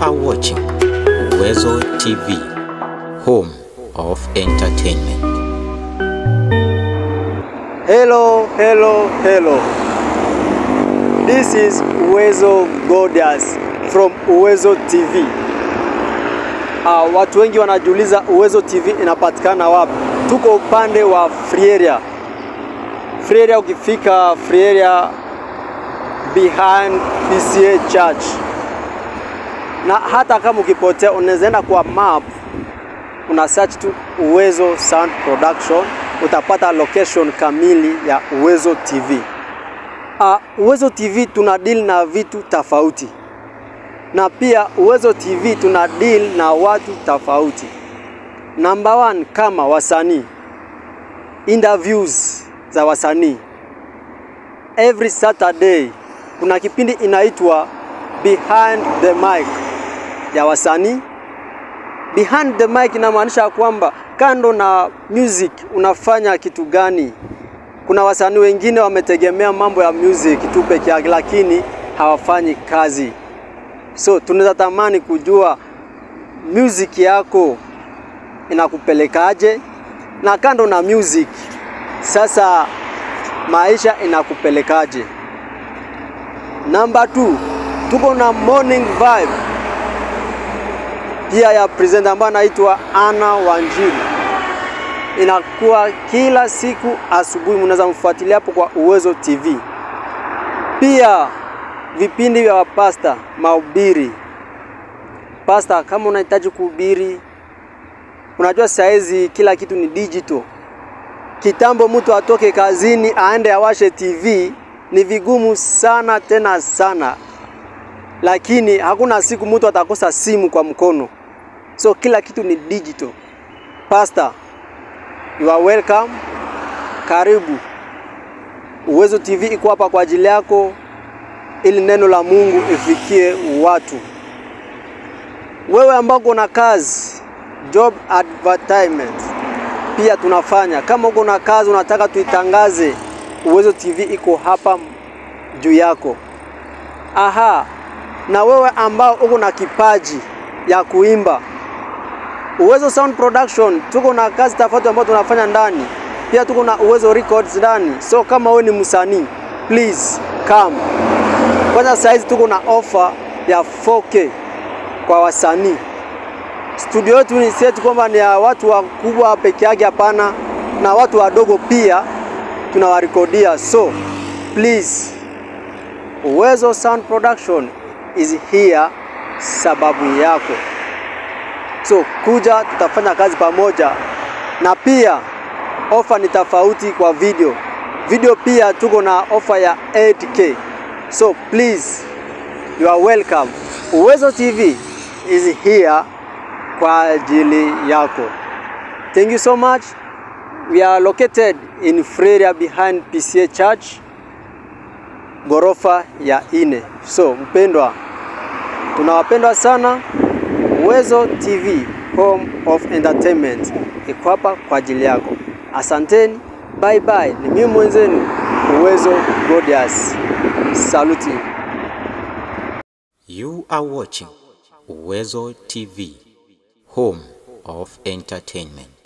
are watching Uwezo TV, home of entertainment. Hello. This is Uwezo Gordias from Uwezo TV. Watu wengi wanajiuliza Uwezo TV inapatikana wapi? Tuko upande wa Free Area. Free Area, ukifika Free Area behind PCA Church. Na hata kama ukipotea unaenda kwa map, una search tu Uwezo Sound Production, utapata location kamili ya Uwezo TV. Uwezo TV tuna deal na vitu tofauti. Na pia Uwezo TV tuna deal na watu tofauti. Number 1, kama wasanii. Interviews za wasanii. Every Saturday kuna kipindi inaitwa Behind the Mic ya wasanii. Behind the mic inamaanisha kwamba kando na music unafanya kitu gani. Kuna wasanii wengine wametegemea mambo ya music tu peke yake, lakini hawafanyi kazi. So tunaweza tamani kujua music yako inakupelekaje, na kando na music sasa maisha inakupelekaje. Number 2, tuko na morning vibe pia ya presenter ambaye anaitwa Anna Wanjiru. Inakuwa kila siku asubuhi, mnaweza mfuatilia hapo kwa Uwezo TV. Pia vipindi vya pastor, mahubiri. Pastor, kama unahitaji kuhubiri, unajua saizi kila kitu ni digital. Kitambo mtu atoke kazini aende awashe TV ni vigumu sana, tena sana. Lakini hakuna siku mtu atakosa simu kwa mkono. So kila kitu ni digital. Pastor, you are welcome. Karibu. Uwezo TV iko hapa kwa ajili yako, ili neno la Mungu ifikie watu. Wewe ambao una kazi, job advertisement pia tunafanya. Kama uko na kazi unataka tuitangaze, Uwezo TV iko hapa juu yako. Na wewe ambao uko na kipaji ya kuimba, Uwezo Sound Production tuko na kazi tofauti ambazo tunafanya ndani. Pia tuko na Uwezo Records ndani. So kama wewe ni msanii, please come. Kwanza size tuko na offer ya 4K kwa wasanii. Studio yetu ni set kwamba ni ya watu wakubwa peke yake, hapana, na watu wadogo pia tunawarekodia. So please, Uwezo Sound Production is here sababu yako. So kuja, tutafanya kazi pamoja. Na pia offer ni tofauti kwa video. Video pia tuko na offer ya 8K. So please, you are welcome. Uwezo TV is here kwa ajili yako. Thank you so much. We are located in Free Area behind PCA Church, gorofa ya 4. So mpendwa, tunawapendwa sana. Uwezo TV, home of entertainment, iko hapa kwa ajili yako. Asanteni, bye bye. Ni mimi mwenzenu Uwezo Gordias. Saluting. You are watching Uwezo TV, home of entertainment.